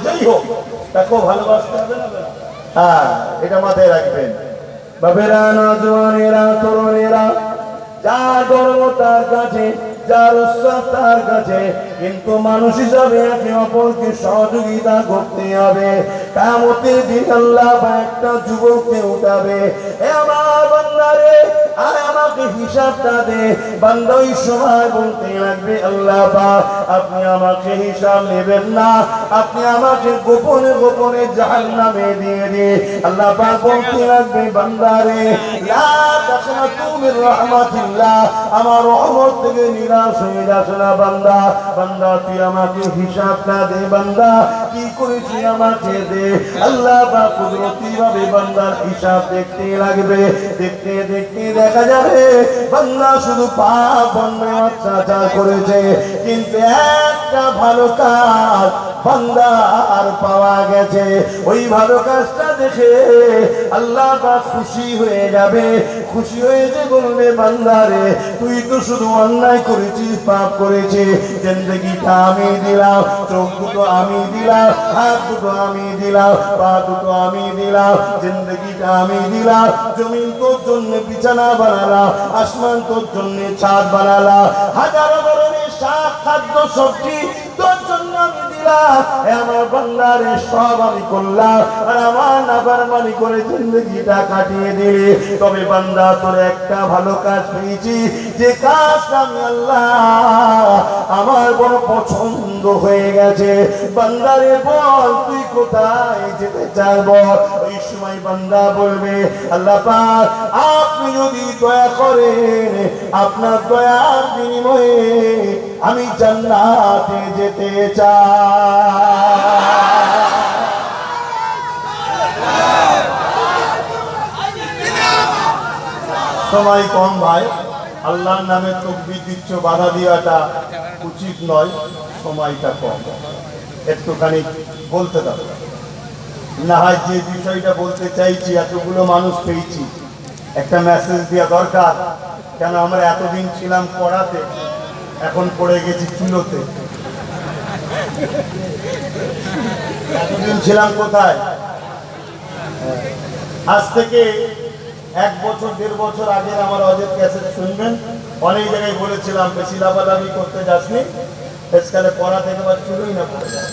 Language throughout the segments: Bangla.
যাই হোক তাকেও ভালোবাসতে হবে না? হ্যাঁ, এটা মাথায় রাখবেন। বাবেরা, নওজওয়ানেরা, তরুণেরা, যার গর্ব তার কাছে, যার উৎসাহ তার কাছে, কিন্তু মানুষ হিসাবে একে অপরকে সহযোগিতা করতে হবে। কিয়ামতের দিন আল্লাহ একটা যুবককে উঠাবে, এ আমার বান্দারে, আর আমাকে হিসাবটা দে। বান্দা ওই সময় বলতে লাগবে, আল্লাহ পাক আপনি আমাকে হিসাব নেবেন না, আপনি আমাকে গোপনে গোপনে জাহান্নামে দিয়ে দিন। আল্লাহ পাক বলতে লাগবে, বান্দারে লা তাকনাতু মির রাহমাতিল্লাহ, আমার রহমত থেকে নিরাশ হয়ে যাস না বান্দা। বান্দা তুই আমাকে হিসাবটা দে, বান্দা কি করেছি আমাকে দে। আল্লাহ পাক কুদরতি ভাবে বান্দার হিসাব দেখতে লাগবে। দেখতে দেখতে দেখা যাবে বান্দা শুধু পাপ অন্যায় অত্যাচার করেছে, কিন্তু একটা ভালো কাজ বান্দা আর পাওয়া গেছে। ওই ভালো কাজটা দেখে আল্লাহ পাক খুশি হয়ে যাবে। খুশি হয়ে যে বলবে, বান্দারে তুই তো শুধু অন্যায় করেছিস, পাপ করেছিস, জিন্দেগিটা আমি দিলাম, চোখ দুটো আমি দিলাম, হাত দুটো আমি দিলাম, পা দুটো আমি দিলাম, জিন্দেগিটা আমি দিলাম। জমিন তোর জন্য বিছানা বানালাম, আসমান তোর জন্য ছাদ বানালাম, হাজারো ধরনের শাক, খাদ্য, সবজি তোর জন্য আমি দিলাম। আমার বান্দারে সব আমি করলাম, আর আমার নাফরমানি করে জিন্দেগিটা কাটিয়ে দিলি। তবে বান্দা তোর একটা ভালো কাজ পেয়েছি, যে কাজটা আমি আল্লাহ আমার বড় পছন্দ হয়ে গেছে। বান্দারে বল তুই কোথায় যেতে চাস বল। ওই সময় বান্দা বলবে, আল্লাহ পাক আপনি যদি দয়া করেন, আপনার দয়ার বিনিময়ে আমি জান্নাতে যেতে চাই। সময় কম ভাই, আল্লাহর নামে তাকবীর দিচ্ছ, বাধা দেওয়াটা উচিত নয়। সময়টা কম, একটুখানি বলতে দাও না হয়। যে বিষয়টা বলতে চাইছি, এতগুলো মানুষ পেয়েছি, একটা মেসেজ দেওয়া দরকার। কেন আমরা এতদিন ছিলাম পড়াতে, এখন পড়ে গেছি চুলোতে। এতদিন ছিলাম কোথায়? আজ থেকে 1 বছর 1.5 বছর আগে আমার অজের ক্যাসেট শুনবেন। অনেক জায়গায় বলেছিলাম বেশি লাভালাভি করতে যাসনি, আজকালে পড়া থেকে আবার চুলোই না পড়ে যায়।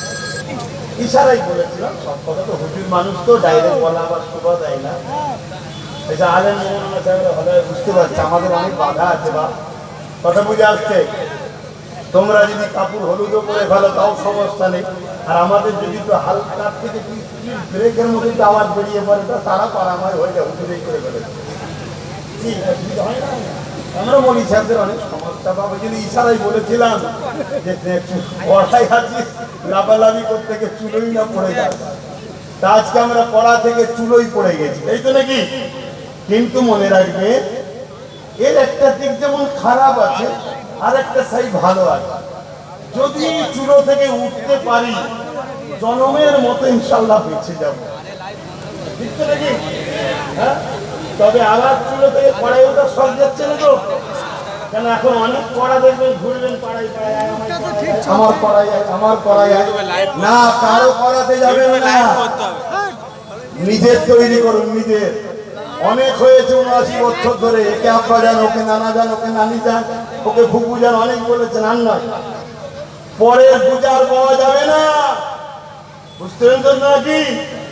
ইশারাই বলেছিলাম, সব কথা তো হুজুর মানুষ তো ডাইরেক্ট বলা আবার শোভা দেয় না। এটা আলেম মৌলানা সাহেবরা ভালো বুঝতে পারছে আমাদের অনেক বাধা আছে। বা কথা বুঝে আসছে? তোমরা যদি কাপড় হলুদও করে ফেলো তাও সমস্যা নেই, আর আমাদের যদি তো হালকা থেকে ব্রেকের মধ্যে তো আওয়াজ বেরিয়ে পড়ে, তা সারা পারামায় হয়ে যায়, হুজুরেই করে ফেলে। হয় না, আমরা বলি সাহেবদের অনেক সমস্যা। বাবা যদি ইশারাই বলেছিলাম যে পড়াই আছিস, লাফালাফি করতে গিয়ে চুলোই না পড়ে যায়। তা আজকে আমরা পড়া থেকে চুলোই পড়ে গেছি, এই তো নাকি? কিন্তু মনে রাখবে, এর একটা দিক যেমন খারাপ আছে, আর একটা সাইড ভালো আছে। যদি চুলো থেকে উঠতে পারি, জনমের মতো ইনশাল্লাহ বেঁচে যাব, ঠিক তো নাকি? হ্যাঁ, তবে আবার চুলো থেকে পড়াই ওটা সব যাচ্ছে না তো। কেন এখন অনেক পড়া দেখবেন, ঘুরবেন পাড়ায় পাড়ায়, আমার পড়াই আমার পড়াই না, কারো পড়াতে যাবেন না, নিজের তৈরি করুন নিজের। অনেক হয়েছে 79 বছর ধরে, একে আব্বা যান, ওকে নানা যান, ওকে নানি যান, ওকে ফুপু যান, অনেক বলেছেন। আর নয়, পরে বুঝার পাওয়া যাবে না, বুঝতে পেরেছেন নাকি?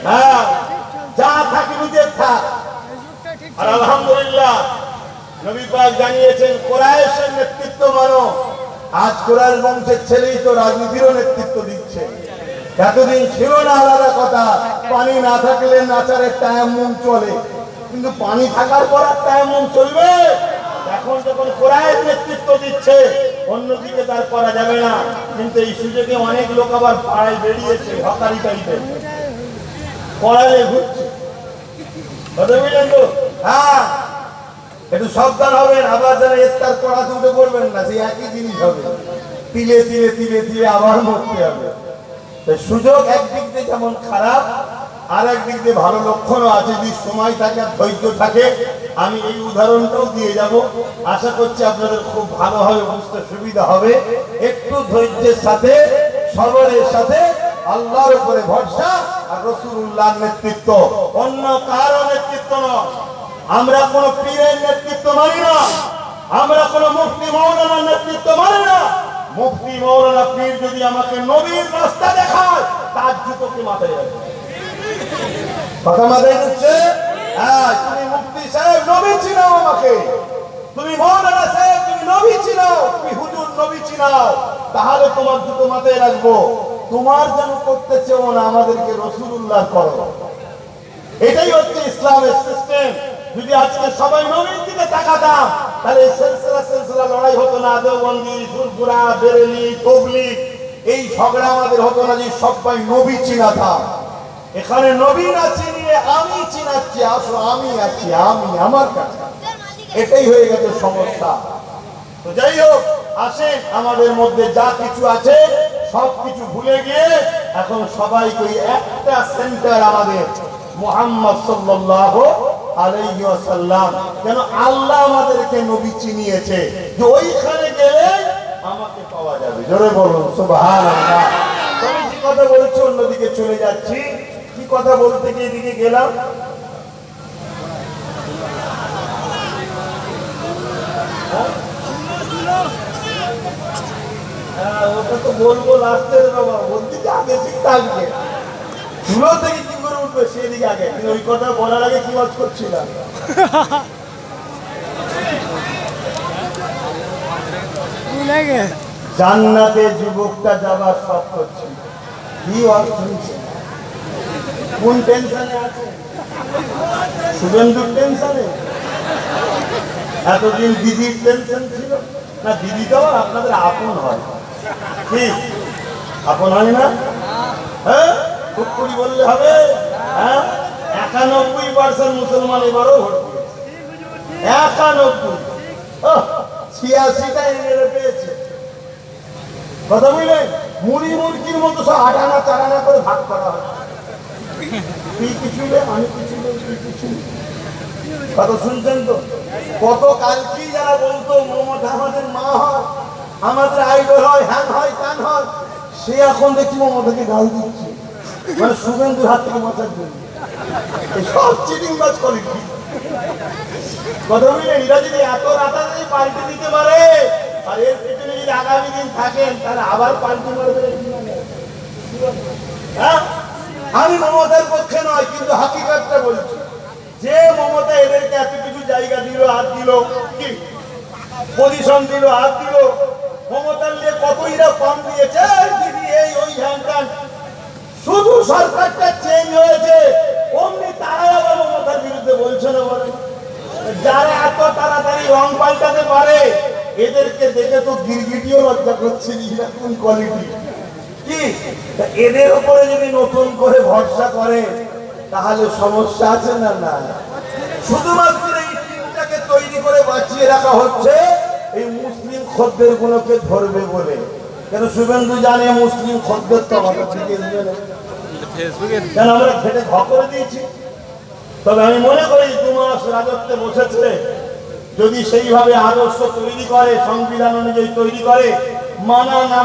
হ্যাঁ, যা থাকে নিজের থাক। আর আলহামদুলিল্লাহ নবী পাক জানিয়েছেন, কুরাইশের নেতৃত্ব মানো। আজ কুরাইশ বংশের ছেলেই তো রাজনীতিরও নেতৃত্ব দিচ্ছে। এতদিন ছিল না, আলাদা কথা। পানি না থাকলে নাচারের তায়াম্মুম চলে, কিন্তু পানি থাকার পর আর তায়াম্মুম চলবে? এখন যখন কুরাইশ নেতৃত্ব দিচ্ছে, অন্যদিকে তার করা যাবে না। কিন্তু এই সুযোগে অনেক লোক আবার পাড়ায় বেরিয়েছে, হকারি টাইপের পড়ালে ঘুরছে। কথা বুঝলেন তো? হ্যাঁ, একটু সাবধান হবেন। আবার যারা ইফতার পড়াতে উঠে পড়বেন না, সেই একই জিনিস হবে, তিলে তিলে তিলে তিলে আবার মরতে হবে। সুযোগ একদিক দিয়ে যেমন খারাপ, আর একদিক দিয়ে ভালো লক্ষণও আছে। যদি সময় থাকে আর ধৈর্য থাকে, আমি এই উদাহরণটাও দিয়ে যাব। আশা করছি আপনাদের খুব ভালোভাবে বুঝতে সুবিধা হবে। একটু ধৈর্যের সাথে, সবরের সাথে আল্লাহর উপরে ভরসা আর রাসূলুল্লাহর নেতৃত্ব, অন্য কারো নেতৃত্ব নয়। আমরা কোন পীরের নেতৃত্ব মানি না, আমরা কোন মুফতি মাওলানার নেতৃত্ব মানি না। মুফতি মাওলানা পীর যদি আমাকে নবীর রাস্তা দেখায়, তার জুতোকে মাথায় রাখবে। কথা মাথায় ঢুকছে? হ্যাঁ, তুমি মুফতি সাহেব নবী চিনাও আমাকে, তুমি মাওলানা সাহেব তুমি নবী চিনাও, তুমি হুজুর নবী চিনাও, তাহলে তোমার জুতো মাথায় রাখবো। তোমার যেন করতে চেও না, আমাদেরকে রাসূলুল্লাহ করো। এটাই হচ্ছে ইসলামের সিস্টেম। যদি আজকে সবাই নবীর দিকে তাকাতাম, তাহলে সিলসিলা লড়াই হতো না। দেওবন্দি, ফুরফুরা, বেরেলি, তাবলীগ, এই ঝগড়া আমাদের হতো না। যে সবাই নবী চিনাতাম। এখানে নবী না চিনিয়ে আমি চিনাচ্ছি, আসো আমি আছি, আমি আমার কাছে, এটাই হয়ে গেছে সমস্যা। তো যাই হোক, আসেন আমাদের মধ্যে যা কিছু আছে সবকিছু ভুলে গিয়ে এখন সবাইকে একটা সেন্টার আমাদের মুহাম্মদ সাল্লাল্লাহু আলাইহি ওয়াসাল্লাম, যেন আল্লাহ আমাদেরকে নবী চিনিয়েছে যে ওইখানে গেলে আমাকে পাওয়া যাবে। জোরে বলুন সুবহানাল্লাহ। আমি কি কথা বলছি অন্যদিকে চলে যাচ্ছি, কি কথা বলতে গিয়ে এদিকে গেলাম। ওটা তো বলবো লাস্টে বাবা, ওর দিকে আগে ঠিক থাকবে, ধুলো থেকে কি করে উঠবে সেদিকে আগে। কিন্তু ওই কথা বলার আগে কি ওয়াজ করছিলাম? জান্নাতে যুবকটা যাবার সব করছে, কি ওয়াজ শুনছে? কোন টেনশনে আছে? শুভেন্দুর টেনশনে? এতদিন দিদির টেনশন ছিল না? দিদি তো আপনাদের আপন হয়, কি আপন হয় না? হ্যাঁ, খুব করে বললে হবে? হ্যাঁ, 91% মুসলমান এবারও ভোট দিয়েছে। 91, 86টা এমএলএ পেয়েছে। কথা বুঝলেন? মুড়ি মুরগির মতো সব 8 আনা 4 আনা করে ভাগ করা হয়। তুই কিছু নে, আমি কিছু নেই, তুই কিছু নেই। কথা শুনছেন তো? কত কালকেই যারা বলতো মমতা আমাদের মা হয়, আমাদের আইডল হয়, হ্যান হয়, কান হয়, সে এখন দেখছি মমতাকে গাল দিচ্ছে, মানে শুভেন্দুর হাত থেকে বাঁচার জন্য। সব চিটিংবাজ কোয়ালিটি। কথা বুঝলেন? এরা যদি এত রাতারাতি পাল্টে দিতে পারে, আর এর পেছনে যদি আগামী দিন থাকেন, তাহলে আবার পাল্টে মারবে। হ্যাঁ, আমি মমতার পক্ষে নয়, কিন্তু হাকিকতটা বলছি। যে মমতা এদেরকে এত কিছু জায়গা দিল, হাত দিল, কি পজিশন দিল, হাত দিল, মমতার নিয়ে কত এরা কম দিয়েছে, দিদি এই ওই হ্যান, শুধু সরকারটা চেঞ্জ হয়েছে, অমনি তারা আবার মমতার বিরুদ্ধে বলছে না। বলে যারা এত তাড়াতাড়ি রং পাল্টাতে পারে, এদেরকে দেখে তো গিরগিটিও লজ্জা করছে। কোন কোয়ালিটি কি? এদের উপরে যদি নতুন করে ভরসা করে, তাহলে সমস্যা আছে না? না, শুধুমাত্র এই টিমটাকে তৈরি করে বাঁচিয়ে রাখা হচ্ছে এই মুসলিম খদ্দের গুলোকে ধরবে বলে। কেন শুভেন্দু জানে মুসলিম খদ্দের তো আমাদের দিকে কেন আমরা খেটে ঘ করে দিয়েছি। তবে আমি মনে করি 2 মাস রাজত্বে বসেছে, যদি সেইভাবে আদর্শ তৈরি করে, সংবিধান অনুযায়ী তৈরি করে, মানা না